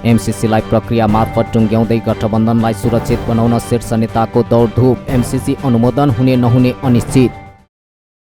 एमसीसीलाई प्रक्रिया मार्फत टुङ्ग्याउँदै गठबन्धनलाई सुरक्षित बनाउन शीर्ष नेताको दौडधुप। एमसीसी अनुमोदन हुने नहुने अनिश्चित।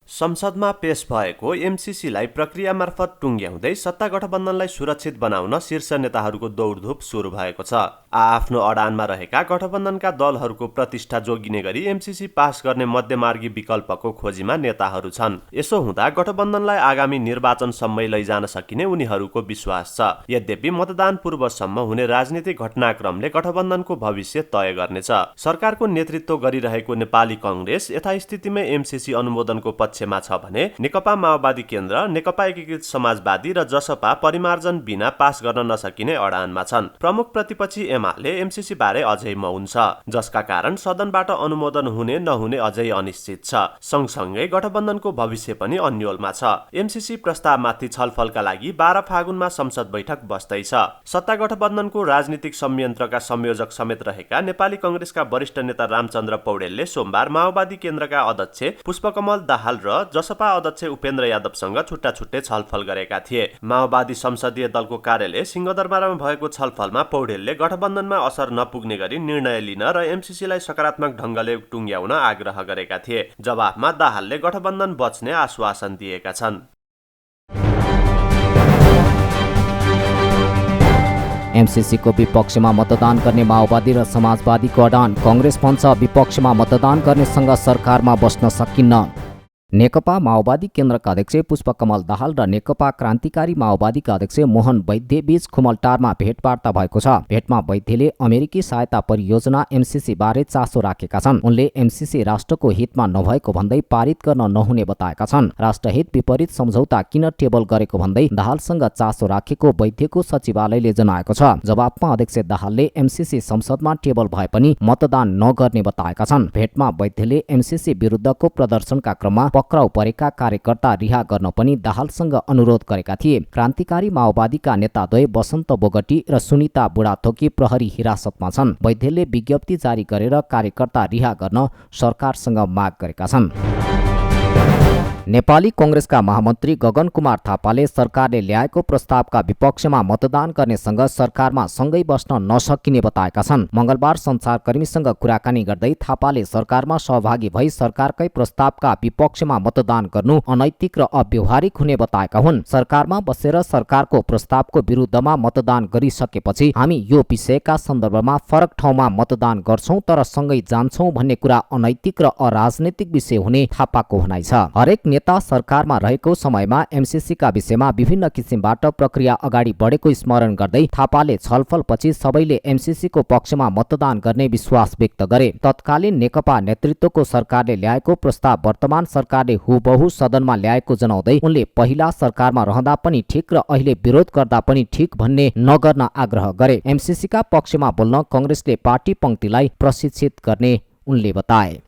संसदमा पेश भएको एमसीसीलाई प्रक्रिया मार्फत टुङ्ग्याउँदै सत्ता गठबन्धनलाई सुरक्षित बनाउन शीर्ष नेताहरूको दौडधुप सुरु भएको छ। आफ्नो अडानमा रहेका गठबन्धनका दलहरूको प्रतिष्ठा जोगिने गरी एमसीसी पास गर्ने मध्यमार्गी विकल्पको खोजीमा नेताहरू छन्। यसो हुँदा गठबन्धनलाई आगामी निर्वाचनसम्मै लैजान सकिने उनीहरूको विश्वास छ। यद्यपि मतदान पूर्वसम्म हुने राजनीतिक घटनाक्रमले गठबन्धनको भविष्य तय गर्नेछ। सरकारको नेतृत्व गरिरहेको नेपाली कांग्रेस यथास्थितिमै एमसीसी अनुमोदनको पक्षमा छ भने नेकपा माओवादी केन्द्र, नेकपा एकीकृत समाजवादी र जसपा परिमार्जन बिना पास गर्न नसकिने अडानमा छन्। प्रमुख प्रतिपक्षी एमाले एमसीसी बारे अझै मौन छ, जसका कारण सदनबाट अनुमोदन हुने नहुने अझै अनिश्चित छ। सँगसँगै गठबन्धनको भविष्य पनि अन्योलमा छ। एमसीसी प्रस्तावमाथि छलफलका लागि 12 फागुनमा संसद बैठक बस्दैछ। सत्ता गठबन्धनको राजनीतिक संयन्त्रका संयोजक समेत रहेका नेपाली कांग्रेसका वरिष्ठ नेता रामचन्द्र पौडेलले सोमबार माओवादी केन्द्रका अध्यक्ष पुष्पकमल दाहाल र जसपा अध्यक्ष उपेन्द्र यादवसँग छुट्टा छुट्टै छलफल गरेका थिए। माओवादी संसदीय दलको कार्यालय सिंहदरबारमा भएको छलफलमा पौडेलले गठबन्धनमा असर नपुग्ने गरी निर्णय लिन र एमसीसीलाई सकारात्मक ढंगले टुङ्ग्याउन आग्रह गरेका थिए। जवाफमा दाहालले गठबन्धन बच्ने आश्वासन दिएका छन्। एमसीसीको विपक्षमा मतदान गर्ने माओवादी र समाजवादीको अडान। कांग्रेस भन्छ विपक्षमा मतदान गर्नेसँग सरकारमा बस्न सकिन्न। नेकपा माओवादी केन्द्रका अध्यक्ष पुष्पकमल दाहाल र नेकपा क्रान्तिकारी माओवादीका अध्यक्ष मोहन वैद्य बीच खुमलटारमा भेटवार्ता भएको छ। भेटमा वैद्यले अमेरिकी सहायता परियोजना एमसीसी बारे चासो राखेका छन्। उनले एमसीसी राष्ट्रको हितमा नभएको भन्दै पारित गर्न नहुने बताएका छन्। राष्ट्रहित विपरीत सम्झौता किन टेबल गरेको भन्दै दाहालसँग चासो राखेको वैद्यको सचिवालयले जनाएको छ। जवाफमा अध्यक्ष दाहालले एमसीसी संसदमा टेबल भए पनि मतदान नगर्ने बताएका छन्। भेटमा वैद्यले एमसीसी विरुद्धको प्रदर्शनका क्रममा पक्राउ परेका कार्यकर्ता रिहा गर्न पनि दाहालसँग अनुरोध गरेका थिए। क्रान्तिकारी माओवादीका नेताद्वय वसन्त बोगटी र सुनिता बुढाथोकी प्रहरी हिरासतमा छन्। वैद्यले विज्ञप्ति जारी गरेर कार्यकर्ता रिहा गर्न सरकारसँग माग गरेका छन्। नेपाली कांग्रेसका महामन्त्री गगन कुमार थापाले सरकारले ल्याएको प्रस्तावका विपक्षमा मतदान गर्नेसँग सरकारमा सँगै बस्न नसकिने बताएका छन्। मंगलबार सञ्चारकर्मीसँग कुराकानी गर्दै थापाले सरकारमा सहभागी भई सरकारकै प्रस्तावका विपक्षमा मतदान गर्नु अनैतिक र अव्यावहारिक हुने बताएका हुन्। सरकारमा बसेर सरकारको प्रस्तावको विरुद्धमा मतदान गरिसकेपछि हामी यो विषयका सन्दर्भमा फरक ठाउँमा मतदान गर्छौं तर सँगै जान्छौं भन्ने कुरा अनैतिक र अराजनैतिक विषय हुने थापाको भनाइ छ। हरेक नेता सरकारमा रहेको समयमा एमसीसीका विषयमा विभिन्न किसिमबाट प्रक्रिया अगाडि बढेको स्मरण गर्दै थापाले छलफलपछि सबैले एमसीसीको पक्षमा मतदान गर्ने विश्वास व्यक्त गरे। तत्कालीन नेकपा नेतृत्वको सरकारले ल्याएको प्रस्ताव वर्तमान सरकारले हुबहु सदनमा ल्याएको जनाउँदै उनले पहिला सरकारमा रहँदा पनि ठिक र अहिले विरोध गर्दा पनि ठिक भन्ने नगर्न आग्रह गरे। एमसीसीका पक्षमा बोल्न कांग्रेसले पार्टी पंक्तिलाई प्रशिक्षित गर्ने उनले बताए।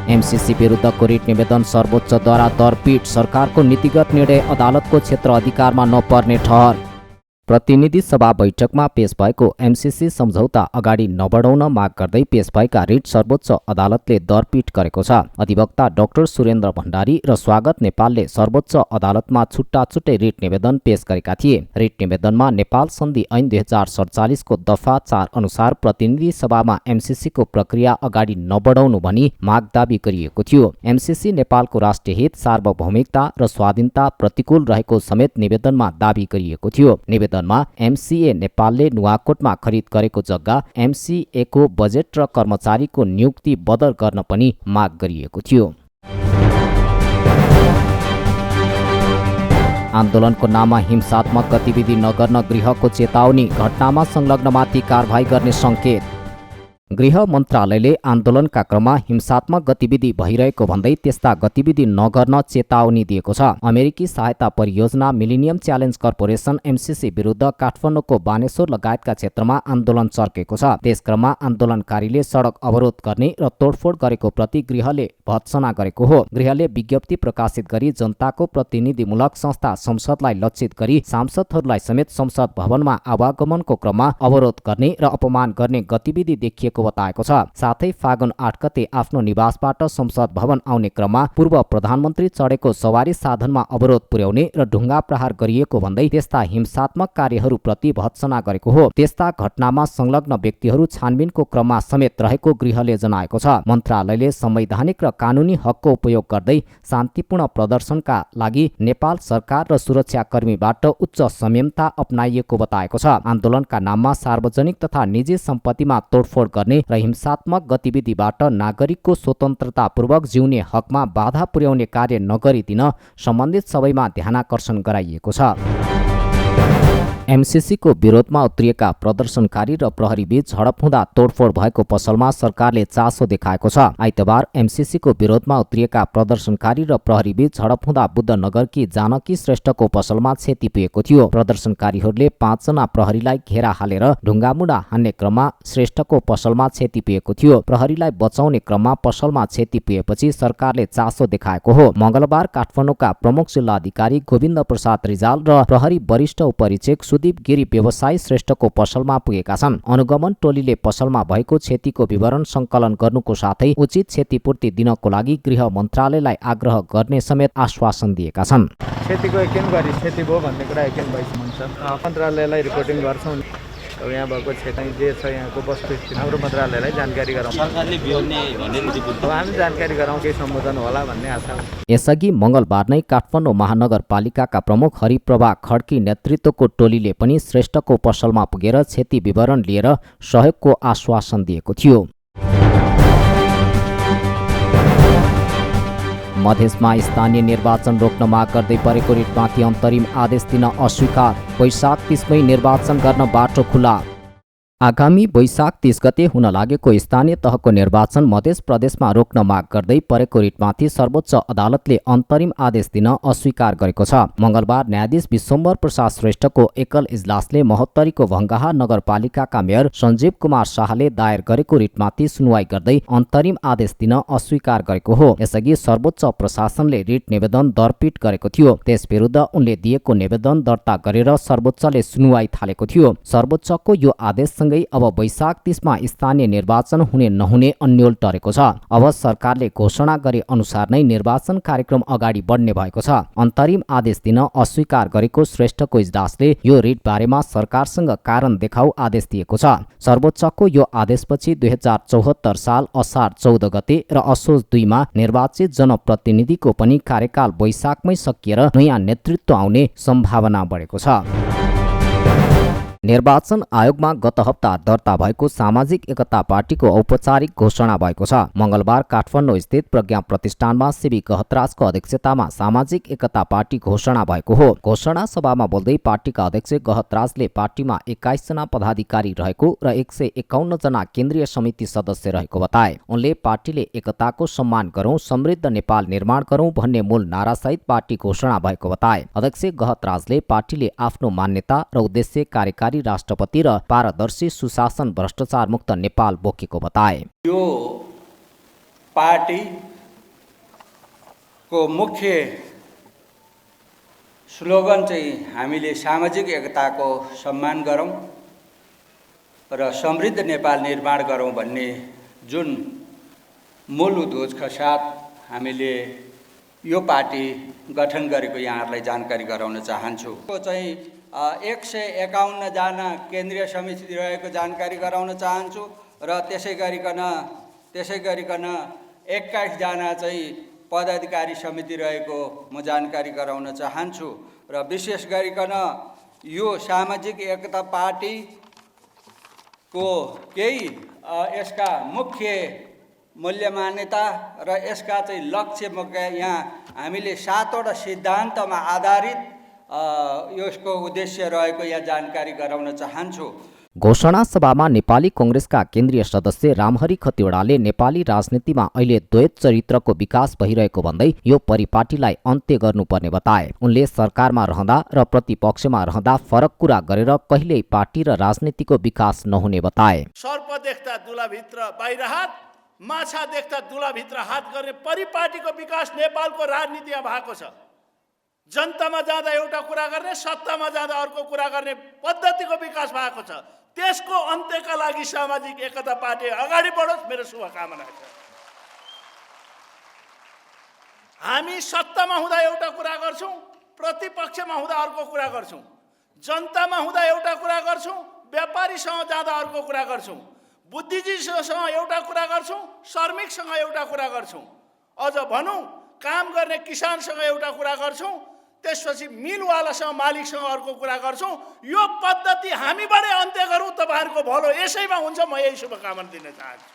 एमसीसी विरुद्धको रिट निवेदन सर्वोच्चद्वारा दरपीठ। सरकारको नीतिगत निर्णय अदालतको क्षेत्र अधिकारमा नपर्ने ठहर। प्रतिनिधि सभा बैठकमा पेश भएको एमसीसी सम्झौता अगाडि नबढाउन माग गर्दै पेश भएका रिट सर्वोच्च अदालतले दरपीठ गरेको छ। अधिवक्ता डाक्टर सुरेन्द्र भण्डारी र स्वागत नेपालले सर्वोच्च अदालतमा छुट्टा छुट्टै रिट निवेदन पेश गरेका थिए। रिट निवेदनमा नेपाल सन्धि ऐन 2047 को दफा 4 अनुसार प्रतिनिधि सभामा एमसीसी को प्रक्रिया अगाडि नबढाउनु भनी माग दाबी गरिएको थियो। एमसीसी नेपालको राष्ट्रिय हित, सार्वभौमिकता र स्वाधीनता प्रतिकूल रहेको समेत निवेदनमा दाबी गरिएको थियो। निवेदनमा एमसीए नेपालले नुवाकोटमा खरिद गरेको जग्गा एमसीए को बजेट र कर्मचारीको नियुक्ति बदल गर्न पनि माग गरिएको थियो। आन्दोलनको नाममा हिंसात्मक गतिविधि नगर्न गृहको चेतावनी। घटनामा संलग्नमाथि कारबाही गर्ने संकेत। गृह मन्त्रालयले आन्दोलनका क्रममा हिंसात्मक गतिविधि भइरहेको भन्दै त्यस्ता गतिविधि नगर्न चेतावनी दिएको छ। अमेरिकी सहायता परियोजना मिलेनियम च्यालेन्ज कर्पोरेसन एमसीसी विरुद्ध काठमाडौँको बानेश्वर लगायतका क्षेत्रमा आन्दोलन चर्केको छ। त्यसक्रममा आन्दोलनकारीले सडक अवरोध गर्ने र तोडफोड गरेको प्रति गृहले भत्सना गरेको हो। गृहले विज्ञप्ति प्रकाशित गरी जनताको प्रतिनिधिमूलक संस्था संसदलाई लक्षित गरी सांसदहरूलाई समेत संसद भवनमा आवागमनको क्रममा अवरोध गर्ने र अपमान गर्ने गतिविधि देखिएको गरिएको बताएको छ। साथै फागुन 8 गते आफ्नो निवासबाट संसद भवन आउने क्रममा पूर्व प्रधानमन्त्री चढेको सवारी साधनमा अवरोध पुर्याउने र ढुङ्गा प्रहार गरिएको भन्दै त्यस्ता हिंसात्मक कार्यहरूप्रति भर्त्सना गरेको हो। त्यस्ता घटनामा संलग्न व्यक्तिहरू छानबिनको क्रममा समेत रहेको गृहले जनाएको छ। मन्त्रालयले संवैधानिक र कानुनी हकको उपयोग गर्दै शान्तिपूर्ण प्रदर्शनका लागि नेपाल सरकार र सुरक्षाकर्मीबाट उच्च संयमता अपनाइएको बताएको छ। आन्दोलनका नाममा सार्वजनिक तथा निजी सम्पत्तिमा तोडफोड गर्ने र हिंसात्मक गतिविधिबाट नागरिकको स्वतन्त्रतापूर्वक जिउने हकमा बाधा पुर्याउने कार्य नगरिदिन सम्बन्धित सबैमा ध्यानाकर्षण गराइएको छ। एमसीसीको विरोधमा उत्रिएका प्रदर्शनकारी र प्रहरीबीच झडप हुँदा तोडफोड भएको पसलमा सरकारले चासो देखाएको छ। आइतबार एमसीसीको विरोधमा उत्रिएका प्रदर्शनकारी र प्रहरीबीच झडप हुँदा बुद्धनगरकी जानकी श्रेष्ठको पसलमा क्षति पुगेको थियो। प्रदर्शनकारीहरूले 5 जना प्रहरीलाई घेरा हालेर ढुङ्गामुढा हान्ने क्रममा श्रेष्ठको पसलमा क्षति पुगेको थियो। प्रहरीलाई बचाउने क्रममा पसलमा क्षति पुगेपछि सरकारले चासो देखाएको हो। मंगलबार काठमाडौँका प्रमुख जिल्लाधिकारी गोविन्द प्रसाद रिजाल र प्रहरी वरिष्ठ उपरीक्षक सुदीप गिरी व्यवसायी श्रेष्ठको पसलमा पुगेका छन्। अनुगमन टोलीले पसलमा भएको क्षतिको विवरण संकलन गर्नुको साथै उचित क्षतिपूर्ति दिनको लागि गृह मन्त्रालयलाई आग्रह गर्ने समेत आश्वासन दिएका छन्। क्षतिको एकिन गरी क्षति भयो भन्ने कुरा एकिन भइसक्छ। मन्त्रालयलाई रिपोर्टिङ गर्छौँ। यहाँ भएको क्षेत्र जे छ यहाँको वस्तुस्थिति हाम्रो मन्त्रालयलाई जानकारी गराउँछ। सरकारले बिहोर्ने भन्ने हामी जानकारी गराउँ केही सम्बोधन होला भन्ने आशा हो। यसअघि मंगलबार नै काठमाडौँ महानगरपालिकाका प्रमुख हरिप्रभा खड्की नेतृत्वको टोलीले पनि श्रेष्ठको पसलमा पुगेर क्षति विवरण लिएर सहयोगको आश्वासन दिएको थियो। मधेसमा स्थानीय निर्वाचन रोक्न माग गर्दै परेको रिटमाथि अन्तरिम आदेश दिन अस्वीकार। वैशाख 30 मै निर्वाचन गर्न बाटो खुला। आगामी वैशाख 30 गते हुन लागेको स्थानीय तहको निर्वाचन मध्य प्रदेशमा रोक्न माग गर्दै परेको रिटमाथि सर्वोच्च अदालतले अन्तरिम आदेश दिन अस्वीकार गरेको छ। मंगलबार न्यायाधीश विश्वम्भर प्रसाद श्रेष्ठको एकल इजलासले महोत्तरीको भङ्गाहा नगरपालिकाका मेयर सञ्जीव कुमार शाहले दायर गरेको रिटमाथि सुनवाई गर्दै अन्तरिम आदेश दिन अस्वीकार गरेको हो। यसअघि सर्वोच्च प्रशासनले रिट निवेदन दरपीट गरेको थियो। त्यसविरुद्ध उनले दिएको निवेदन दर्ता गरेर सर्वोच्चले सुनवाई थालेको थियो। सर्वोच्चको यो आदेश अब वैशाख 30 मा स्थानीय निर्वाचन हुने नहुने अन्यल टरेको छ। अब सरकारले घोषणा गरे अनुसार नै निर्वाचन कार्यक्रम अगाडि बढ्ने भएको छ। अन्तरिम आदेश दिन अस्वीकार गरेको श्रेष्ठको इजलासले यो रिट बारेमा सरकारसँग कारण देखाऊ आदेश दिएको छ। सर्वोच्चको यो आदेशपछि 2074 साल असार 14 गते र असोज 2 मा निर्वाचित जनप्रतिनिधिको पनि कार्यकाल वैशाखमै सकिएर नयाँ नेतृत्व आउने सम्भावना बढेको छ। निर्वाचन आयोगमा गत हप्ता दर्ता भएको सामाजिक एकता पार्टीको औपचारिक घोषणा भएको छ। मंगलबार काठमाडौँ स्थित प्रज्ञा प्रतिष्ठानमा सीबी गहतराजको अध्यक्षतामा सामाजिक एकता पार्टी घोषणा भएको हो। घोषणा सभामा बोल्दै पार्टीका अध्यक्ष गहतराजले पार्टीमा 21 जना पदाधिकारी रहेको र 151 जना केन्द्रीय समिति सदस्य रहेको बताए। उनले पार्टीले एकताको सम्मान गरौं, समृद्ध नेपाल निर्माण गरौं भन्ने मूल नारासहित पार्टी घोषणा भएको बताए। अध्यक्ष गहतराजले पार्टीले आफ्नो मान्यता र उद्देश्य कार्यकारी राष्ट्रपति र पारदर्शी सुशासन भ्रष्टाचार मुक्त नेपाल बोकेको बताए। यो पार्टी को मुख्य स्लोगन चाहिँ हामीले सामाजिक एकताको सम्मान गरौं र समृद्ध नेपाल निर्माण गरौं भन्ने जुन मूल उद्देश्यका साथ हामीले यो पार्टी गठन गरेको यहाँहरूलाई जानकारी गराउन चाहन्छु। चाहिँ 151 जना केन्द्रीय समिति रहेको जानकारी गराउन चाहन्छु र त्यसै गरिकन 21 जना चाहिँ पदाधिकारी समिति रहेको म जानकारी गराउन चाहन्छु र विशेष गरिकन यो सामाजिक एकता पार्टीको केही यसका मुख्य मूल्य मान्यता र यसका चाहिँ लक्ष्य यहाँ हामीले 7 वटा सिद्धान्तमा आधारित यसको उद्देश्य रहेको यहाँ जानकारी गराउन चाहन्छु। घोषणा सभामा नेपाली कांग्रेसका केन्द्रीय सदस्य रामहरि खतिवड़ाले नेपाली राजनीतिमा अहिले द्वैत चरित्रको विकास भइरहेको भन्दै यो परिपाटीलाई अन्त्य गर्नुपर्ने बताए। उनले सरकारमा रहँदा र प्रतिपक्षमा रहँदा फरक कुरा गरेर कहिल्यै पार्टी र राजनीतिको विकास नहुने बताए। सर्प देख्दा दुलाभित्र बाहिर हात, माछा देख्दा दुलाभित्र हात गर्ने परिपाटीको विकास नेपालको राजनीतिमा भएको छ। जनतामा जाँदा एउटा कुरा गर्ने, सत्तामा जाँदा अर्को कुरा गर्ने पद्धतिको विकास भएको छ। त्यसको अन्त्यका लागि सामाजिक एकता पार्टी अगाडि बढोस्, मेरो शुभकामना छ। हामी सत्तामा हुँदा एउटा कुरा गर्छौँ, प्रतिपक्षमा हुँदा अर्को कुरा गर्छौँ, जनतामा हुँदा एउटा कुरा गर्छौँ, व्यापारीसँग जाँदा अर्को कुरा गर्छौँ, बुद्धिजीवीसँग एउटा कुरा गर्छौँ, श्रमिकसँग एउटा कुरा गर्छौँ, अझ भनौँ काम गर्ने किसानसँग एउटा कुरा गर्छौँ, त्यसपछि मिलवालासँग मालिकसँग अर्को कुरा गर्छौँ। यो पद्धति हामीबाटै अन्त्य गरौँ, तपाईँहरूको भलो यसैमा हुन्छ। म यही शुभकामना दिन चाहन्छु।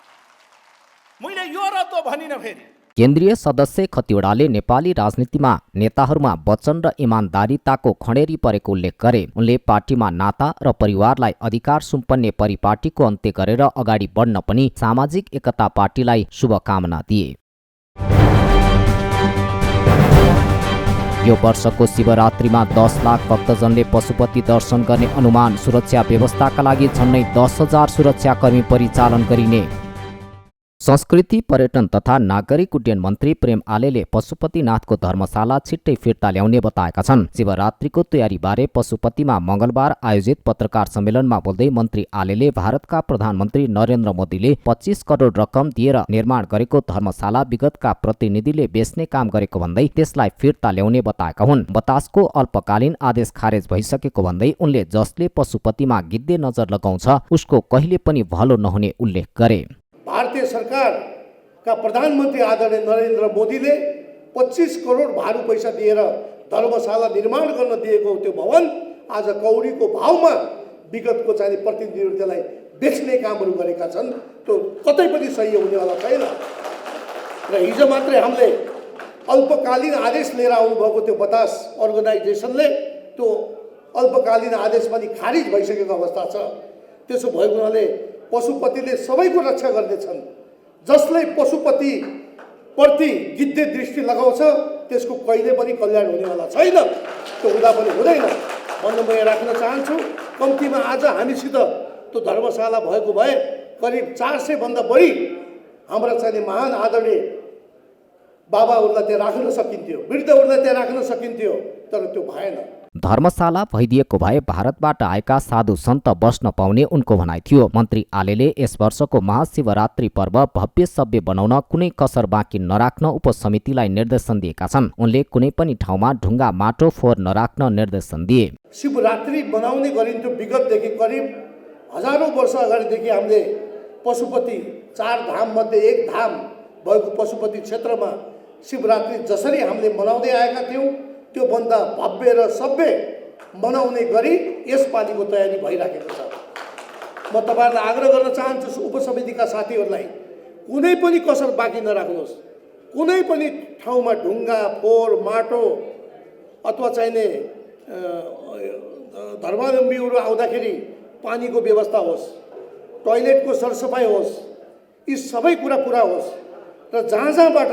मैले यो र त्यो भनिनँ। फेरि केन्द्रीय सदस्य खतिवड़ाले नेपाली राजनीतिमा नेताहरूमा वचन र इमान्दारिताको खडेरी परेको उल्लेख गरे। उनले पार्टीमा नाता र परिवारलाई अधिकार सुम्पन्ने परिपाटीको अन्त्य गरेर अगाडि बढ्न पनि सामाजिक एकता पार्टीलाई शुभकामना दिए। यो वर्षको शिवरात्रिमा 10 लाख भक्तजनले पशुपति दर्शन गर्ने अनुमान। सुरक्षा व्यवस्थाका लागि झन्डै 10,000 सुरक्षाकर्मी परिचालन गरिने। संस्कृति पर्यटन तथा नागरिक उड्डयन मन्त्री प्रेम आलेले पशुपतिनाथको धर्मशाला छिट्टै फिर्ता ल्याउने बताएका छन्। शिवरात्रिको तयारीबारे पशुपतिमा मंगलबार आयोजित पत्रकार सम्मेलनमा बोल्दै मन्त्री आलेले भारतका प्रधानमन्त्री नरेन्द्र मोदीले 25 करोड रकम दिएर निर्माण गरेको धर्मशाला विगतका प्रतिनिधिले बेच्ने काम गरेको भन्दै त्यसलाई फिर्ता ल्याउने बताएका हुन्। बतासको अल्पकालीन आदेश खारेज भइसकेको भन्दै उनले जसले पशुपतिमा गिद्धे नजर लगाउँछ उसको कहिले पनि भलो नहुने उल्लेख गरे। भारतीय सरकारका प्रधानमन्त्री आदरणीय नरेन्द्र मोदीले 25 करोड भारू पैसा दिएर धर्मशाला निर्माण गर्न दिएको त्यो भवन आज कौडीको भावमा विगतको चाहिँ प्रतिनिधिहरूले त्यसलाई बेच्ने कामहरू गरेका छन्। त्यो कतै पनि सही हुनेवाला छैन। र हिजो मात्रै हामीले अल्पकालीन आदेश लिएर आउनुभएको त्यो बतास अर्गनाइजेसनले त्यो अल्पकालीन आदेश पनि खारिज भइसकेको अवस्था छ। त्यसो भएको हुनाले पशुपतिले सबैको रक्षा गर्नेछन्। जसले पशुपति प्रति गिद्धे दृष्टि लगाउँछ त्यसको कहिले पनि कल्याण हुनेवाला छैन। त्यो हुँदा पनि हुँदैन भन्ने म यहाँ राख्न चाहन्छु। कम्तीमा आज हामीसित त्यो धर्मशाला भएको भए करिब 400 भन्दा बढी हाम्रा चाहिँ महान आदरणीय बाबाहरूलाई त्यहाँ राख्न सकिन्थ्यो, वृद्धहरूलाई त्यहाँ राख्न सकिन्थ्यो, तर त्यो भएन। धर्मशाला भइदिएको भए भारतबाट आएका साधु सन्त बस्न पाउने उनको भनाइ थियो। मन्त्री आलेले यस वर्षको महाशिवरात्रि पर्व भव्य सभ्य बनाउन कुनै कसर बाँकी नराख्न उपसमितिलाई निर्देशन दिएका छन्। उनले कुनै पनि ठाउँमा ढुङ्गा माटो फोहोर नराख्न निर्देशन दिए। शिवरात्रि बनाउने गरिन्थ्यो विगतदेखि करिब हजारौँ वर्ष अगाडिदेखि। हामीले पशुपति 4 धाम मध्ये एक धाम भएको पशुपति क्षेत्रमा शिवरात्रि जसरी हामीले मनाउँदै आएका थियौँ त्यो भन्दा भव्य र सभ्य मनाउने गरी यसपालिको तयारी भइराखेको छ। म तपाईँहरूलाई आग्रह गर्न चाहन्छु उपसमितिका साथीहरूलाई कुनै पनि कसर बाँकी नराख्नुहोस्। कुनै पनि ठाउँमा ढुङ्गा फोहोर माटो अथवा चाहिने धर्मावलम्बीहरू आउँदाखेरि पानीको व्यवस्था होस्, टोयलेटको सरसफाइ होस्, यी सबै कुरा पुरा होस्। र जहाँ जहाँबाट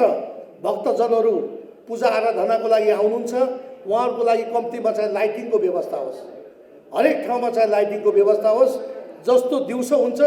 भक्तजनहरू पूजा आराधनाको लागि आउनुहुन्छ उहाँहरूको लागि कम्तीमा चाहिँ लाइटिङको व्यवस्था होस्। हरेक ठाउँमा चाहिँ लाइटिङको व्यवस्था होस्। जस्तो दिउँसो हुन्छ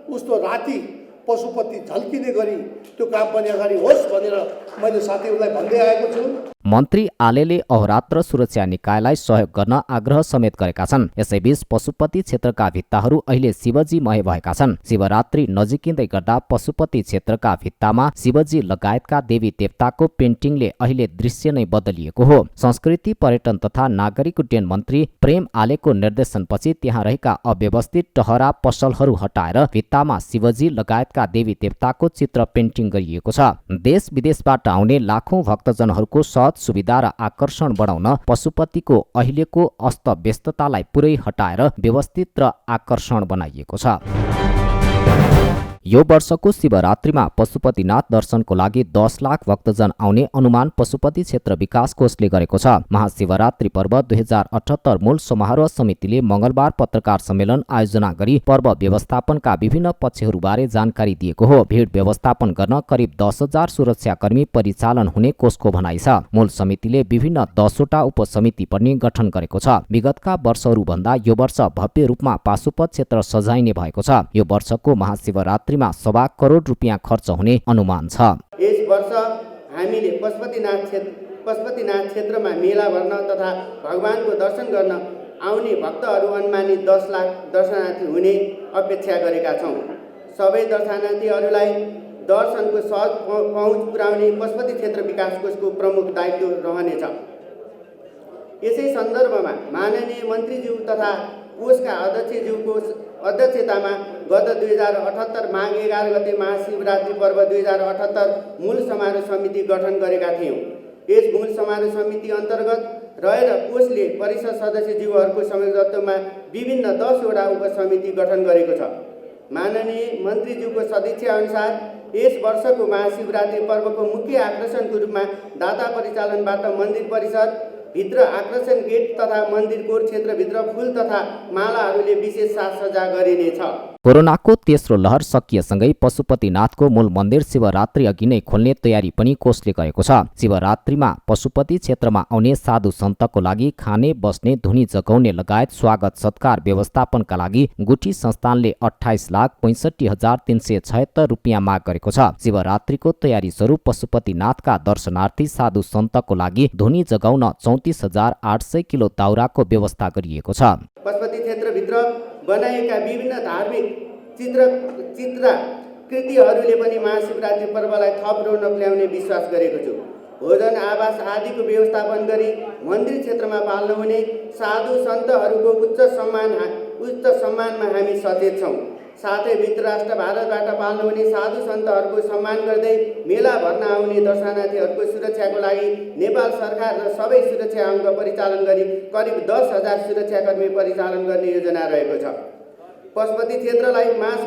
उस्तो राति पशुपति झल्किने गरी त्यो काम पनि अगाडि होस् भनेर मैले साथीहरूलाई भन्दै आएको छु। मन्त्री आलेले अहोरात्र सुरक्षा निकायलाई सहयोग गर्न आग्रह समेत गरेका छन्। यसैबीच पशुपति क्षेत्रका भित्ताहरू अहिले शिवजीमय भएका छन्। शिवरात्रि नजिकिँदै गर्दा पशुपति क्षेत्रका भित्तामा शिवजी लगायतका देवी देवताको पेन्टिङले अहिले दृश्य नै बदलिएको हो। संस्कृति पर्यटन तथा नागरिक उड्डयन मन्त्री प्रेम आलेको निर्देशनपछि त्यहाँ रहेका अव्यवस्थित टहरा पसलहरू हटाएर भित्तामा शिवजी लगायतका देवी देवताको चित्र पेन्टिङ गरिएको छ। देश विदेशबाट आउने लाखौं भक्तजनहरूको सहज सुविधा र आकर्षण बढाउन पशुपतिको अहिलेको अस्तव्यस्ततालाई पुरै हटाएर व्यवस्थित र आकर्षण बनाइएको छ। यो वर्षको शिवरात्रिमा पशुपतिनाथ दर्शनको लागि 10 लाख भक्तजन आउने अनुमान पशुपति क्षेत्र विकास कोषले गरेको छ। महाशिवरात्रि पर्व 2078 मूल समारोह समितिले मंगलबार पत्रकार सम्मेलन आयोजना गरी पर्व व्यवस्थापनका विभिन्न पक्षहरूबारे जानकारी दिएको हो। भीड व्यवस्थापन गर्न करिब 10,000 सुरक्षाकर्मी परिचालन हुने कोषको भनाइ छ। मूल समितिले विभिन्न 10वटा उपसमिति पनि गठन गरेको छ। विगतका वर्षहरू भन्दा यो वर्ष भव्य रूपमा पाशुपत क्षेत्र सजाइने भएको छ। यो वर्षको महाशिवरात्रि 1.25 करोड रुपियाँ खर्च हुने अनुमान छ। यस वर्ष हामीले पशुपतिनाथ क्षेत्रमा मेला भर्न तथा भगवानको दर्शन गर्न आउने भक्तहरू अनुमानित 10 लाख दर्शनार्थी हुने अपेक्षा गरेका छौँ। सबै दर्शनार्थीहरूलाई दर्शनको सहज पहुँच पुर्याउने पशुपति क्षेत्र विकास कोषको प्रमुख दायित्व रहनेछ। यसै सन्दर्भमा माननीय मन्त्रीज्यू तथा कोषका अध्यक्षज्यूको अध्यक्षतामा गत 2078 माघ 11 गते महाशिवरात्रि पर्व 2078 मूल समारोह समिति गठन गरेका थियौँ। यस मूल समारोह समिति अन्तर्गत रहेर कोषले परिषद सदस्यज्यूहरूको संयोजकत्वमा विभिन्न 10 वटा उपसमिति गठन गरेको छ। माननीय मन्त्रीज्यूको सदिच्छा अनुसार यस वर्षको महाशिवरात्रि पर्वको मुख्य आकर्षणको रूपमा दाता परिचालनबाट मन्दिर परिसर भित्र आकर्षण गेट तथा मन्दिर कोर क्षेत्रभित्र फुल तथा मालाहरूले विशेष साजसज्जा गरिनेछ। कोरोनाको तेस्रो लहर सकिएसँगै पशुपतिनाथको मूल मन्दिर शिवरात्रि अघि नै खोल्ने तयारी पनि कोषले गरेको छ। शिवरात्रिमा पशुपति क्षेत्रमा आउने साधु सन्तको लागि खाने बस्ने धुनी जगाउने लगायत स्वागत सत्कार व्यवस्थापनका लागि गुठी संस्थानले 28,65,376 रुपियाँ माग गरेको छ। शिवरात्रिको तयारी स्वरूप पशुपतिनाथका दर्शनार्थी साधु सन्तको लागि धुनी जगाउन 34,800 किलो दाउराको व्यवस्था गरिएको छ। पशुपति क्षेत्रभित्र बनाएका विभिन्न धार्मिक चित्राकृतिहरूले पनि महाशिवरात्रि पर्वलाई थप रौनक ल्याउने विश्वास गरेको छु। भोजन आवास आदिको व्यवस्थापन गरी मन्दिर क्षेत्रमा पाल्न हुने साधु सन्तहरूको उच्च सम्मानमा हामी सचेत छौँ। साथै मित्र राष्ट्र भारतबाट पाल्न हुने साधु सन्तहरूको सम्मान गर्दै मेला भर्न आउने दर्शनार्थीहरूको सुरक्षाको लागि नेपाल सरकार र सबै सुरक्षा अङ्ग परिचालन गरी करिब 10,000 सुरक्षाकर्मी परिचालन गर्ने योजना रहेको छ। पशुपति क्षेत्रलाई मांस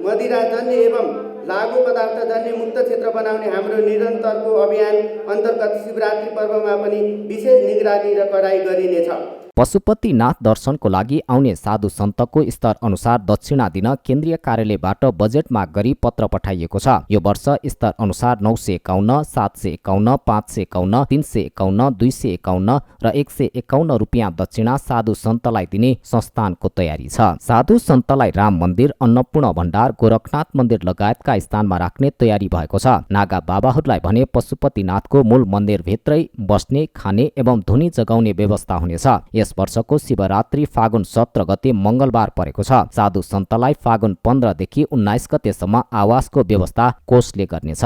मदिराजन्य एवं लागु पदार्थजन्य मुक्त क्षेत्र बनाउने हाम्रो निरन्तरको अभियान अन्तर्गत शिवरात्रि पर्वमा पनि विशेष निगरानी र कडाई गरिनेछ। पशुपतिनाथ दर्शनको लागि आउने साधु सन्तको स्तर अनुसार दक्षिणा दिन केन्द्रीय कार्यालयबाट बजेट माग गरी पत्र पठाइएको छ। यो वर्ष स्तर अनुसार 951, 751, 551, 351, 251 र 151 रुपियाँ दक्षिणा साधु सन्तलाई दिने संस्थानको तयारी छ। साधु सन्तलाई राम मन्दिर, अन्नपूर्ण भण्डार, गोरखनाथ मन्दिर लगायतका स्थानमा राख्ने तयारी भएको छ। नागा बाबाहरूलाई भने पशुपतिनाथको मूल मन्दिरभित्रै बस्ने, खाने एवं धुनी जगाउने व्यवस्था हुनेछ। यस वर्षको शिवरात्रि फागुन 17 गते मंगलबार परेको छ। साधु सन्तलाई फागुन 15 देखि 19 गतेसम्म आवासको व्यवस्था कोषले गर्नेछ।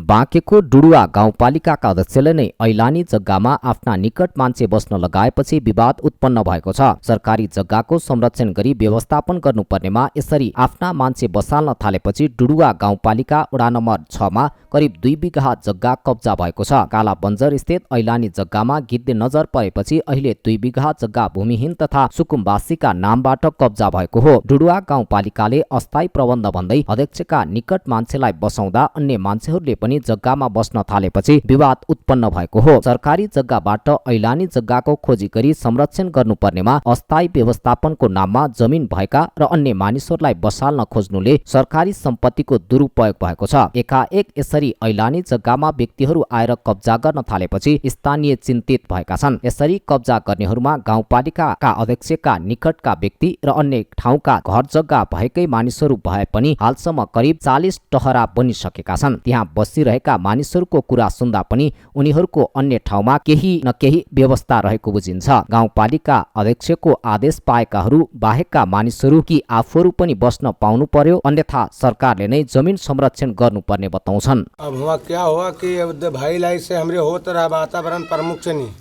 बाँकेको डुडुवा गाउँपालिकाका अध्यक्षले नै ऐलानी जग्गामा आफ्ना निकट मान्छे बस्न लगाएपछि विवाद उत्पन्न भएको छ। सरकारी जग्गाको संरक्षण गरी व्यवस्थापन गर्नुपर्नेमा यसरी आफ्ना मान्छे बसाल्न थालेपछि डुडुवा गाउँपालिका वडा नम्बर 6 मा करिब 2 बिघा जग्गा कब्जा भएको छ। काला बन्जर स्थित ऐलानी जग्गामा गिद्धे नजर परेपछि अहिले 2 बिघा जग्गा भूमिहीन तथा सुकुम्बासीका नामबाट कब्जा भएको हो। डुडुवा गाउँपालिकाले अस्थायी प्रबन्ध भन्दै अध्यक्षका निकट मान्छेलाई बसाउँदा अन्य मान्छेहरूले पनि जग्गामा बस्न थालेपछि विवाद उत्पन्न भएको हो। सरकारी जग्गाबाट ऐलानी जग्गाको खोजी गरी संरक्षण गर्नुपर्नेमा अस्थायी व्यवस्थापनको नाममा जमिन भएका र अन्य मानिसहरूलाई बसाल्न खोज्नुले सरकारी सम्पत्तिको दुरुपयोग भएको छ। एकाएक यसरी ऐलानी जग्गामा व्यक्तिहरू आएर कब्जा गर्न थालेपछि स्थानीय चिन्तित भएका छन्। यसरी कब्जा गर्नेहरूमा गाउँपालिकाका अध्यक्षका निकटका व्यक्ति र अन्य ठाउँका घर जग्गा भएकै मानिसहरू भए पनि हालसम्म करिब 40 टहरा बनिसकेका छन्। त्यहाँ बसिरहेका मानिसहरूको कुरा सुन्दा पनि उनीहरूको अन्य ठाउँमा केही न केही व्यवस्था रहेको बुझिन्छ। गाउँपालिका अध्यक्षको आदेश पाएकाहरू बाहेकका मानिसहरू कि आफूहरू पनि बस्न पाउनु पर्यो, अन्यथा सरकारले नै जमिन संरक्षण गर्नुपर्ने बताउँछन्। अब हुआ क्या हुआ कि भाई लाई से हमरे होत रहा वातावरण प्रमुख से नहीं,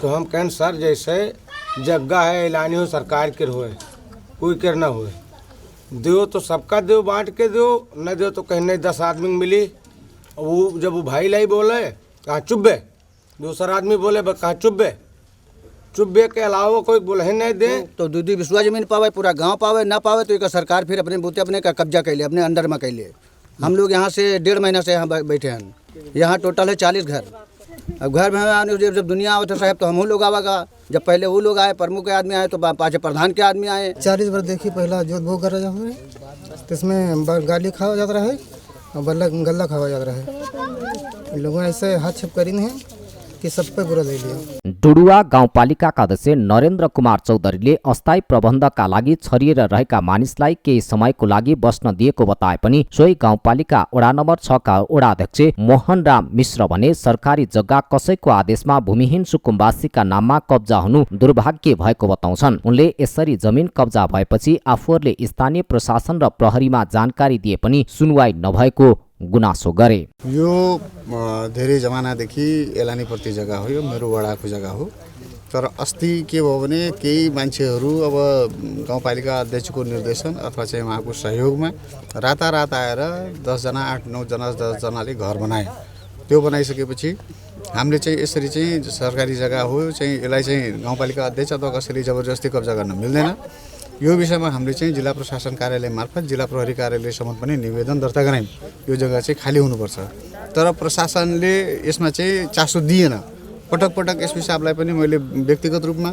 तो हम कहें सर जैसे जगह है ऐलानी हो सरकार के होए कोई कर न होए, दो तो सबका दो, बांट के दो, न दो तो कहीं नहीं 10 आदमी मिली। वो जब वो भाई लाई बोले कहाँ चुब्बे, दूसरा आदमी बोले कहाँ चुब्बे, चुब्बे के अलावा कोई बोले नहीं दे तो दूधी विश्वा जमीन पावे, पूरा गांव पावे, ना पावे तो एक सरकार फिर अपने बूते अपने का कब्जा कर ले, अपने अंडर में कर ले। हम लोग यहाँ से 1.5 महीना से यहाँ बैठे हैं। यहाँ टोटल है 40 घर। अब घर में आने जब दुनिया आवे तो साहब तो हम लोग आवागा, जब पहले वो लोग आए प्रमुख के आदमी आए तो पाँच प्रधान के आदमी आए। 40 बार देखी पहला जो वो कर रहा है तो इसमें गाली खावा जाता रहा है और गल्ला खावा जाता रहा है। लोगों ऐसे हाथ छप करी नहीं कि सब पे पूरा ले लिया। डुडुवा गाउँपालिकाका अध्यक्ष नरेन्द्र कुमार चौधरीले अस्थायी प्रबन्धका लागि छरिएर रहेका मानिसलाई केही समयको लागि बस्न दिएको बताए पनि सोही गाउँपालिका वडा नम्बर 6 का वडा अध्यक्ष मोहन राम मिश्र भने सरकारी जग्गा कसैको आदेशमा भूमिहीन सुकुम्बासीका नाममा कब्जा हुनु दुर्भाग्य भएको बताउँछन्। उनले यसरी जमिन कब्जा भएपछि आफूहरूले स्थानीय प्रशासन र प्रहरीमा जानकारी दिए पनि सुनवाई नभएको गुनासो गरे। यो धेरै जमानादेखि एलानीप्रति जग्गा हो, यो मेरो वडाको जग्गा हो। तर अस्ति के भयो भने केही मान्छेहरू अब गाउँपालिका अध्यक्षको निर्देशन अथवा चाहिँ उहाँको सहयोगमा रातारात आएर 10 जना 8-9 जना 10 जनाले घर बनाए। त्यो बनाइसकेपछि हामीले चाहिँ यसरी चाहिँ सरकारी जग्गा हो चाहिँ यसलाई चाहिँ गाउँपालिका अध्यक्ष अथवा कसैले जबरजस्ती कब्जा गर्न मिल्दैन। यो विषयमा हामीले चाहिँ जिल्ला प्रशासन कार्यालय मार्फत जिल्ला प्रहरी कार्यालयसम्म पनि निवेदन दर्ता गरायौँ। यो जग्गा चाहिँ खाली हुनुपर्छ। तर प्रशासनले यसमा चाहिँ चासो दिएन। पटक पटक एसपी साहबलाई पनि मैले व्यक्तिगत रूपमा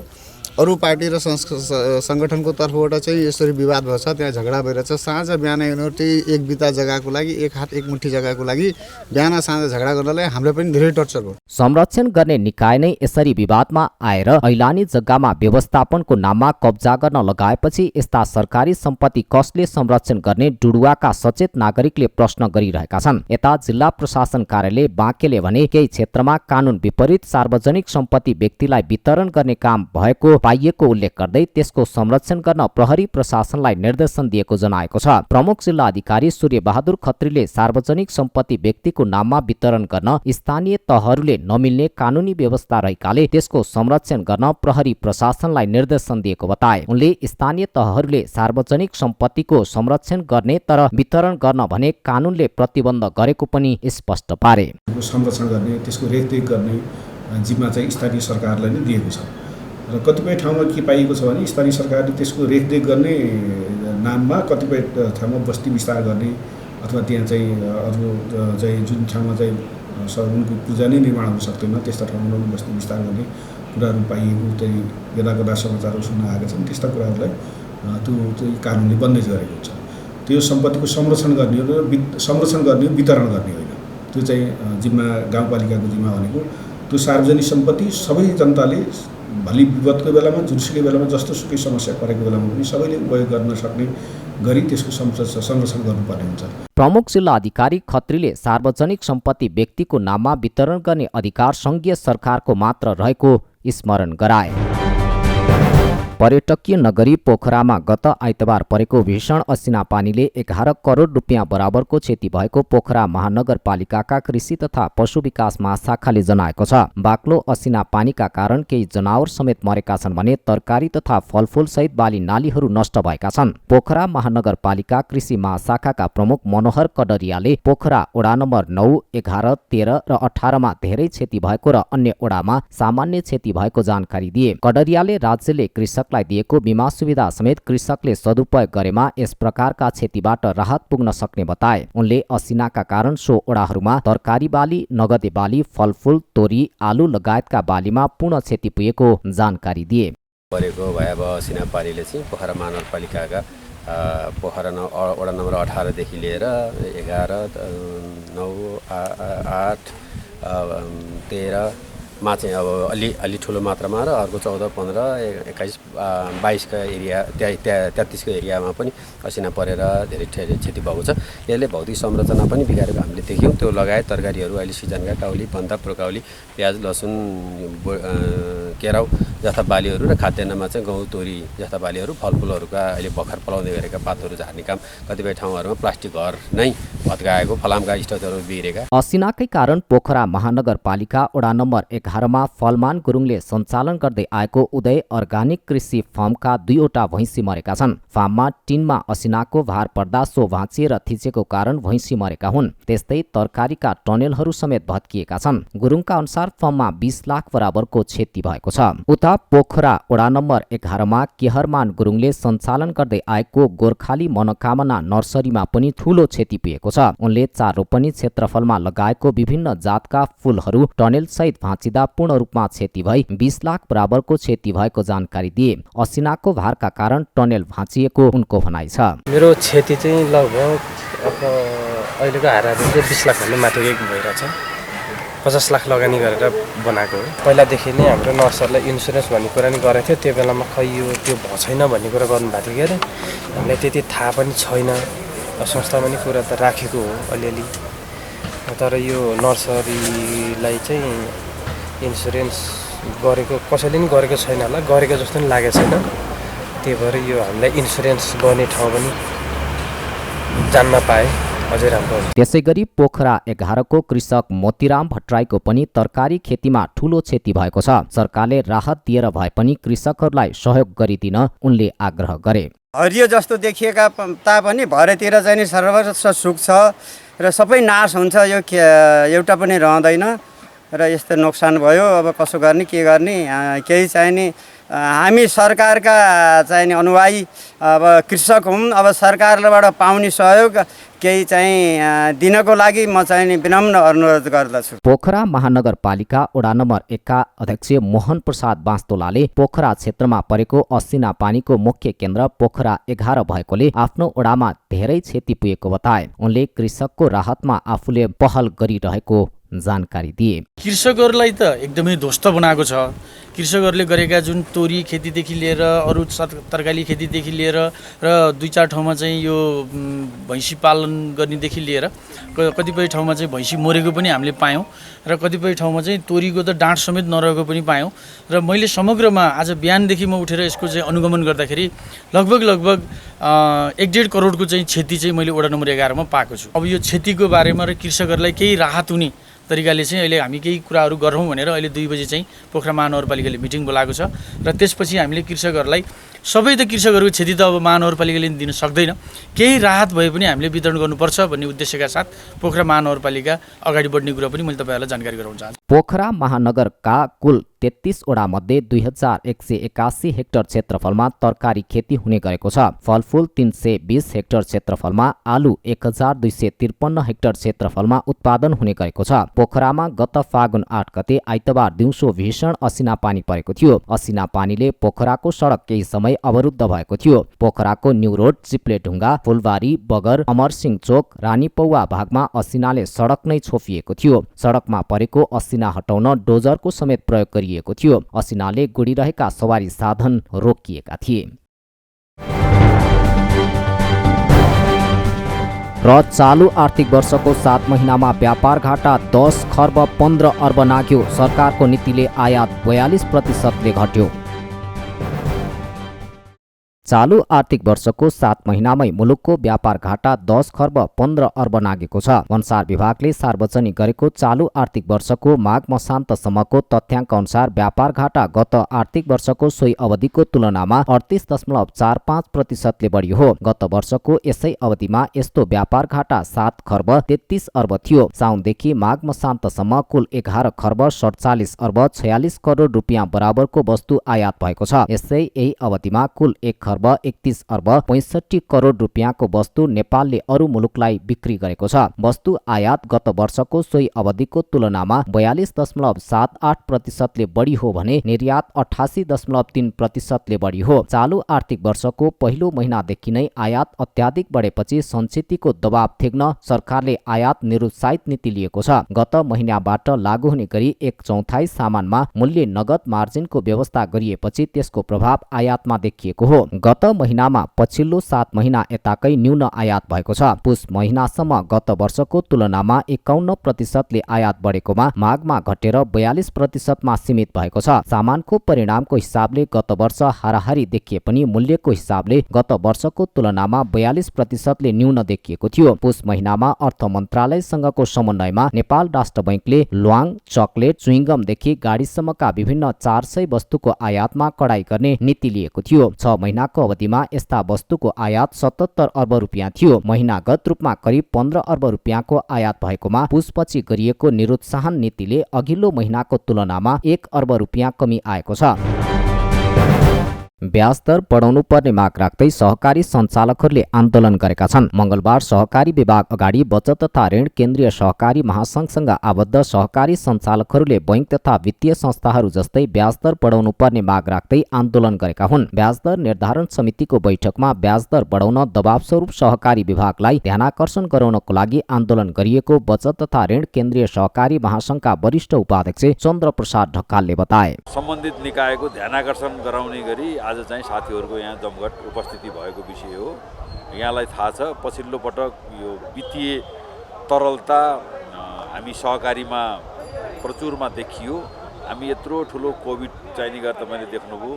अरू पार्टी र सङ्गठनको तर्फबाट चाहिँ यसरी विवाद भएछ, त्यहाँ झगडा भइरहेछ। साँझ बिहान यिनीहरू एक बिता जग्गाको लागि, एक हात एक मुठी जग्गाको लागि बिहान साँझ झगडा गर्नलाई हामीलाई पनि धेरै टर्चर भयो। संरक्षण गर्ने निकाय नै यसरी विवादमा आएर ऐलानी जग्गामा व्यवस्थापनको नाममा कब्जा गर्न लगाएपछि यस्ता सरकारी सम्पत्ति कसले संरक्षण गर्ने डुडुवाका सचेत नागरिकले प्रश्न गरिरहेका छन्। यता जिल्ला प्रशासन कार्यालय बाँकेले भने केही क्षेत्रमा कानुन विपरीत सार्वजनिक सम्पत्ति व्यक्तिलाई वितरण गर्ने काम भएको पाइएको उल्लेख गर्दै त्यसको संरक्षण गर्न प्रहरी प्रशासनलाई निर्देशन दिएको जनाएको छ। प्रमुख जिल्ला अधिकारी सूर्य बहादुर खत्रीले सार्वजनिक सम्पत्ति व्यक्तिको नाममा वितरण गर्न स्थानीय तहहरूले नमिल्ने कानुनी व्यवस्था रहेकाले त्यसको संरक्षण गर्न प्रहरी प्रशासनलाई निर्देशन दिएको बताए। उनले स्थानीय तहहरूले सार्वजनिक सम्पत्तिको संरक्षण गर्ने तर वितरण गर्न भने कानुनले प्रतिबन्ध गरेको पनि स्पष्ट पारे। संरक्षण गर्ने त्यसको रेखदेख गर्ने जिम्मा चाहिँ स्थानीय सरकारलाई नै दिएको छ र कतिपय ठाउँमा के पाइएको छ भने स्थानीय सरकारले त्यसको रेखदेख गर्ने नाममा कतिपय ठाउँमा बस्ती विस्तार गर्ने अथवा त्यहाँ चाहिँ अरू चाहिँ जुन ठाउँमा चाहिँ उनको पूजा नै निर्माण हुन सक्दैन त्यस्ता ठाउँमा बस्ती विस्तार गर्ने कुराहरू पाइएको चाहिँ यदाकदा समाचारहरू सुन्न आएका छन्। त्यस्ता कुराहरूलाई त्यो चाहिँ कानुनले बन्देज गरेको हुन्छ। त्यो सम्पत्तिको संरक्षण गर्ने वितरण गर्ने होइन। त्यो चाहिँ जिम्मा गाउँपालिकाको जिम्मा भनेको त्यो सार्वजनिक सम्पत्ति सबै जनताले भोलि विपदको बेलामा जुनसुकै बेलामा जस्तो सुकै समस्या परेको बेलामा पनि सबैले उपयोग गर्न सक्ने गरी त्यसको संरक्षण गर्नुपर्ने हुन्छ। प्रमुख जिल्ला अधिकारी खत्रीले सार्वजनिक सम्पत्ति व्यक्तिको नाममा वितरण गर्ने अधिकार सङ्घीय सरकारको मात्र रहेको स्मरण गराए। पर्यटकीय नगरी पोखरामा गत आइतबार परेको भीषण असिना पानीले 11 करोड रुपियाँ बराबरको क्षति भएको पोखरा महानगरपालिकाका कृषि तथा पशु विकास महाशाखाले जनाएको छ। बाक्लो असिना पानीका कारण केही जनावर समेत मरेका छन् भने तरकारी तथा फलफूल सहित बाली नालीहरू नष्ट भएका छन्। पोखरा महानगरपालिका कृषि महाशाखाका प्रमुख मनोहर कडरियाले पोखरा वडा नम्बर 9, 11, 13 र 18मा धेरै क्षति भएको र अन्य वडामा सामान्य क्षति भएको जानकारी दिए। कडरियाले राज्यले कृषकलाई दिएको बीमा सुविधा समेत कृषकले सदुपयोग गरेमा यस प्रकारका क्षतिबाट राहत पुग्न सक्ने बताए। उनले असिनाका कारण सो वडाहरूमा तरकारी बाली, नगदे बाली, फलफूल, तोरी, आलु लगायतका बालीमा पूर्ण क्षति पुगेको जानकारी दिए। परेको भयावह असिना पानीले चाहिँ पोखरा महानगरपालिकाका पोखरा वडा नम्बर 18 देखि लिएर 11, 9, 8, 13 मा चाहिँ अब अलि ठुलो मात्रामा र अर्को 14, 15, 21, 22 का एरिया 33 को एरियामा पनि असिना परेर धेरै क्षति भएको छ। यसले भौतिक संरचना पनि बिगारेको हामीले देख्यौँ। त्यो लगायत तरकारीहरू अहिले सिजनका काउली, बन्दा, ब्रोकाउली, प्याज, लसुन, केराउ जस्ता बालीहरू र खाद्यान्नमा चाहिँ गहुँ, तोरी जस्ता बालीहरू, फलफुलहरूका अहिले भर्खर पलाउँदै गरेका पातहरू झार्ने काम कतिपय ठाउँहरूमा प्लास्टिक घर नै भत्काएको, फलामका स्टोरहरू बिग्रेका। असिनाकै कारण पोखरा महानगरपालिका वडा नम्बर 11मा फलमान गुरुङले सञ्चालन गर्दै आएको उदय अर्गानिक कृषि फार्मका 2वटा भैँसी मरेका छन्। फार्ममा टिनमा असिनाको भार पर्दा सो भाँचिएर थिचेको कारण भैँसी मरेका हुन्। त्यस्तै तरकारीका टनेलहरू समेत भत्किएका छन्। गुरुङका अनुसार फार्ममा 20 लाख बराबरको क्षति भएको छ। उता पोखरा वडा नम्बर 11मा केहरमान गुरुङले सञ्चालन गर्दै आएको गोर्खाली मनोकामना नर्सरीमा पनि ठूलो क्षति पुगेको छ। उनले 4 रोपनी क्षेत्रफलमा लगाएको विभिन्न जातका फूलहरू टनेल सहित भाँचिदा पूर्ण रूपमा क्षति भई 20 लाख बराबरको क्षति भएको जानकारी दिए। असिनाको भारका कारण टनेल भाँचिएको उनको भनाइ छ। मेरो क्षति चाहिँ लगभग अहिलेको हाराले चाहिँ 20 लाख भन्दा माथि भइरहेछ। 50 लाख लगानी गरेर बनाएको हो। पहिलादेखि नै हाम्रो नर्सहरूलाई इन्सुरेन्स भन्ने कुरा नि गरेको थियो, त्यो बेलामा खै यो त्यो भएको छैन भन्ने कुरा गर्नुभएको थियो के अरे, हामीलाई त्यति थाहा पनि छैन। संस्थामा नि कुरा त राखेको हो अलिअलि, तर यो नर्सरीलाई चाहिँ इन्सुरेन्स गरेको कसैले नि गरेको छैन होला, गरेको जस्तो नि लागेको छैन। त्यही भएर यो हामीलाई इन्सुरेन्स गर्ने ठाउँ पनि जान्न पाए अझै राम्रो हुन्छ। त्यसैगरी पोखरा 11 को कृषक मोतीराम भट्टराईको पनि तरकारी खेतीमा ठूलो क्षति भएको छ। सरकारले राहत दिएर भए पनि कृषकहरूलाई सहयोग गरिदिन उनले आग्रह गरे। हरियो जस्तो देखिएका तापनि भरेतिर चाहिँ नि सर्वस्व सुक्छ र सबै नाश हुन्छ, यो एउटा पनि रहँदैन र यस्तो नोक्सान भयो। अब कसो गर्ने के गर्ने, केही चाहिँ नि हामी सरकारका चाहिँ नि अनुयायी अब कृषक हौँ, अब सरकारबाट पाउने सहयोग केही चाहिँ दिनको लागि म चाहिँ नि विनम्र अनुरोध गर्दछु। पोखरा महानगरपालिका वडा नम्बर 1 का अध्यक्ष मोहन प्रसाद बास्तोलाले पोखरा क्षेत्रमा परेको असिना पानीको मुख्य केन्द्र पोखरा 11 भएकोले आफ्नो वडामा धेरै क्षति पुगेको बताए। उनले कृषकको राहतमा आफूले पहल गरिरहेको जानकारी दिए। कृषकहरूलाई त एकदमै ध्वस्त बनाएको छ। कृषकहरूले गरेका जुन तोरी खेतीदेखि लिएर अरू तरकारी खेतीदेखि लिएर र 2-4 ठाउँमा चाहिँ यो भैँसी पालन गर्नेदेखि लिएर कतिपय ठाउँमा चाहिँ भैँसी मरेको पनि हामीले पायौँ र कतिपय ठाउँमा चाहिँ तोरीको त डाँठ समेत नरहेको पनि पायौँ। र मैले समग्रमा आज बिहानदेखि म उठेर यसको चाहिँ अनुगमन गर्दाखेरि लगभग 1.5 करोडको चाहिँ क्षति चाहिँ मैले वडा नम्बर 11 मा पाएको छु। अब यो क्षतिको बारेमा र कृषकहरूलाई केही राहत हुने तरिकाले चाहिँ अहिले हामी केही कुराहरू गरौँ भनेर अहिले 2 बजे चाहिँ पोखरा महानगरपालिकाले मिटिङ बोलाएको छ र त्यसपछि हामीले कृषकहरूलाई सबै त कृषकहरूको क्षति त अब महानगरपालिकाले दिन सक्दैन, केही राहत भए पनि हामीले वितरण गर्नुपर्छ भन्ने उद्देश्यका साथ पोखरा महानगरपालिका अगाडि बढ्ने कुरा पनि मैले तपाईँहरूलाई जानकारी गराउन चाहन्छु। पोखरा महानगरका कुल 33 वडा मध्ये 2181 हेक्टर क्षेत्रफलमा तरकारी खेती हुने गरेको छ। फलफूल 320 हेक्टर क्षेत्रफलमा, आलु 1253 हेक्टर क्षेत्रफलमा उत्पादन हुने गरेको छ। पोखरामा गत फागुन 8 गते आइतबार दिउँसो भीषण असिना पानी परेको थियो। असिना पानीले पोखराको सडक केही समय अवरुद्ध भएको थियो। पोखराको न्यू रोड, चिप्लेढुङ्गा, फुलबारी, बगर, अमरसिंह चोक, रानीपौवा भागमा असिनाले सडक नै छोपिएको थियो। सडकमा परेको असिना हटाउन डोजरको समेत प्रयोग गरिएको थियो। असिनाले गुडिरहेका सवारी साधन रोकिएका थिए। र चालु आर्थिक वर्षको 7 महिनामा व्यापार घाटा 10 खर्ब 15 अर्ब नाग्यो। सरकारको नीतिले आयात 42%ले घट्यो। चालु आर्थिक वर्षको 7 महिनामै मुलुकको व्यापार घाटा 10 खर्ब 15 अर्ब नागेको छ। भन्सार विभागले सार्वजनिक गरेको चालु आर्थिक वर्षको माघ मसान्तसम्मको तथ्याङ्क अनुसार व्यापार घाटा गत आर्थिक वर्षको सोही अवधिको तुलनामा 38.45%ले बढी हो। गत वर्षको यसै अवधिमा यस्तो व्यापार घाटा 7 खर्ब 33 अर्ब थियो। साउनदेखि माघ मसान्तसम्म कुल 11 खर्ब 47 अर्ब 46 करोड रुपियाँ बराबरको वस्तु आयात भएको छ। यसै यही अवधिमा कुल 1 खर्ब 31 अर्ब 65 करोड रुपियाँको वस्तु नेपालले अरू मुलुकलाई बिक्री गरेको छ। वस्तु आयात गत वर्षको सोही अवधिको तुलनामा 42.78%ले बढी हो भने निर्यात 88.3%ले बढी हो। चालु आर्थिक वर्षको पहिलो महिनादेखि नै आयात अत्याधिक बढेपछि सञ्चितको दबाव थेग्न सरकारले आयात निरुत्साहित नीति लिएको छ। गत महिनाबाट लागू हुने गरी 1/4 सामानमा मूल्य नगद मार्जिनको व्यवस्था गरिएपछि त्यसको प्रभाव आयातमा देखिएको हो। गत महिनामा पछिल्लो 7 महिना यताकै न्यून आयात भएको छ। पुस महिनासम्म गत वर्षको तुलनामा 51%ले आयात बढेकोमा माघमा घटेर 42%मा सीमित भएको छ। सामानको परिणामको हिसाबले गत वर्ष हाराहारी देखिए पनि मूल्यको हिसाबले गत वर्षको तुलनामा 42%ले न्यून देखिएको थियो। पुस महिनामा अर्थ मन्त्रालयसँगको समन्वयमा नेपाल राष्ट्र बैंकले ल्वाङ, चकलेट, च्युइङगमदेखि गाडीसम्मका विभिन्न 400 वस्तुको आयातमा कडाई गर्ने नीति लिएको थियो। 6 महिनाको अवधिमा यस्ता वस्तुको आयात 77 अर्ब रुपियाँ थियो। महिनागत रूपमा करिब 15 अर्ब रुपियाँको आयात भएकोमा पुसपछि गरिएको निरुत्साहन नीतिले अघिल्लो महिनाको तुलनामा 1 अर्ब रुपियाँ कमी आएको छ। ब्याज दर बढाउनु पर्ने माग राख्दै सहकारी सञ्चालकहरूले आन्दोलन गरेका छन्। मंगलबार सहकारी विभाग अगाडि बचत तथा ऋण केन्द्रीय सहकारी महासंघसँग आबद्ध सहकारी सञ्चालकहरूले बैंक तथा वित्तीय संस्थाहरू जस्तै ब्याज दर बढाउनु पर्ने माग राख्दै आन्दोलन गरेका हुन्। ब्याज दर निर्धारण समितिको बैठकमा ब्याज दर बढाउन दबाव स्वरूप सहकारी विभागलाई ध्यानाकर्षण गराउनको लागि आन्दोलन गरिएको बचत तथा ऋण केन्द्रीय सहकारी महासंघका वरिष्ठ उपाध्यक्ष चन्द्र प्रसाद ढकालले बताए। सम्बन्धित निकायको ध्यानाकर्षण गराउने गरी आज चाहिँ साथीहरूको यहाँ जमघट उपस्थिति भएको विषय हो। यहाँलाई थाहा छ, पछिल्लो पटक यो वित्तीय तरलता हामी सहकारीमा प्रचुरमा देखियो। हामी यत्रो ठुलो कोभिड चाहिने गरेर तपाईँले देख्नुभयो,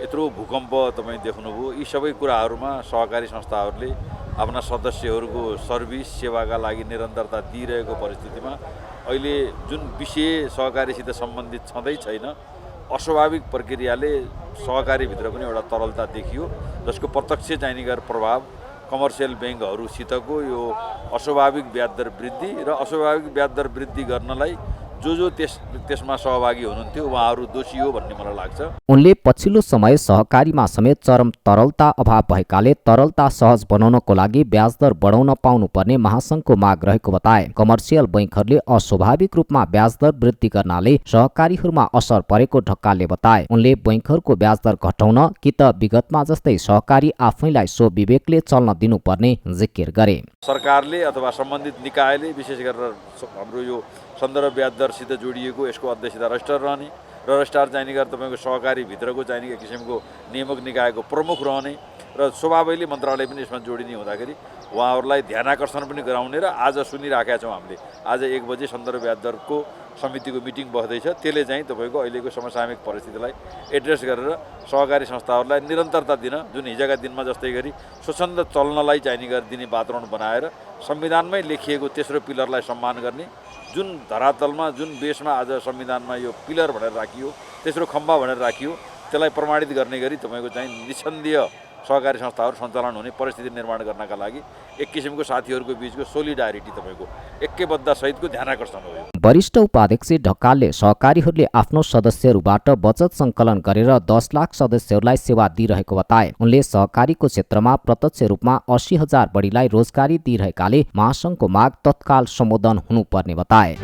यत्रो भूकम्प तपाईँ देख्नुभयो। यी सबै कुराहरूमा सहकारी संस्थाहरूले आफ्ना सदस्यहरूको सर्भिस सेवाका लागि निरन्तरता दिइरहेको परिस्थितिमा अहिले जुन विषय सहकारीसित सम्बन्धित छँदै छैन, अस्वाभाविक प्रक्रियाले सहकारीभित्र पनि एउटा तरलता देखियो, जसको प्रत्यक्ष चाहिने गरेर प्रभाव कमर्सियल ब्याङ्कहरूसितको यो अस्वाभाविक ब्याज दर वृद्धि र अस्वाभाविक ब्याज दर वृद्धि गर्नलाई जो त्यसमा सहभागी हुनुहुन्थ्यो उहाँहरू दोषी हो भन्ने मलाई लाग्छ। उनले पछिल्लो समय सहकारीमा समेत चरम तरलता अभाव भएकाले तरलता सहज बनाउनको लागि ब्याज दर बढाउन पाउनुपर्ने महासंघको माग रहेको बताए। कमर्सियल बैंकहरूले अस्वाभाविक रूपमा ब्याज दर वृद्धि गर्नाले सहकारीहरूमा असर परेको ढकालले बताए। उनले बैंकहरूको ब्याज दर घटाउन कि त विगतमा जस्तै सहकारी आफैलाई सो विवेकले चल्न दिनुपर्ने जिकिर गरे। सरकारले अथवा सम्बन्धित निकायले विशेष गरेर हाम्रो यो सन्दर्भ ब्याज दरसित जोडिएको यसको अध्यक्षता रजिस्ट्रार रहने र रजिस्ट्रार चाहिने गरेर तपाईँको सहकारी भित्रको चाहिने एक किसिमको नियामक निकायको प्रमुख रहने र स्वभावैले मन्त्रालय पनि यसमा जोडिने हुँदाखेरि उहाँहरूलाई ध्यानाकर्षण पनि गराउने र आज सुनिराखेका छौँ हामीले। आज 1 बजे सन्दर्भ ब्याज दरको समितिको मिटिङ बस्दैछ। त्यसले चाहिँ तपाईँको अहिलेको समसामयिक परिस्थितिलाई एड्रेस गरेर सहकारी संस्थाहरूलाई निरन्तरता दिन, जुन हिजोका दिनमा जस्तै गरी स्वच्छन्द चल्नलाई चाहिने गरेर दिने वातावरण बनाएर संविधानमै लेखिएको तेस्रो पिलरलाई सम्मान गर्ने, जुन धरातलमा जुन बेसमा आज संविधानमा यो पिलर भनेर राखियो, तेस्रो खम्बा भनेर राखियो, त्यसलाई प्रमाणित गर्ने गरी तपाईँको चाहिँ निस्सन्देह सहकारी संस्थाहरू सञ्चालन हुने परिस्थिति निर्माण गर्नका लागि एक किसिमको साथीहरूको बीचको सोलिडारिटी तपाईँको एकैबद्ध सहितको ध्यानाकर्षण हो। वरिष्ठ उपाध्यक्ष ढकालले सहकारीहरूले आफ्नो सदस्यहरूबाट बचत सङ्कलन गरेर 10 लाख सदस्यहरूलाई सेवा दिइरहेको बताए। उनले सहकारीको क्षेत्रमा प्रत्यक्ष रूपमा 80,000 बढीलाई रोजगारी दिइरहेकाले महासंघको माग तत्काल सम्बोधन हुनुपर्ने बताए।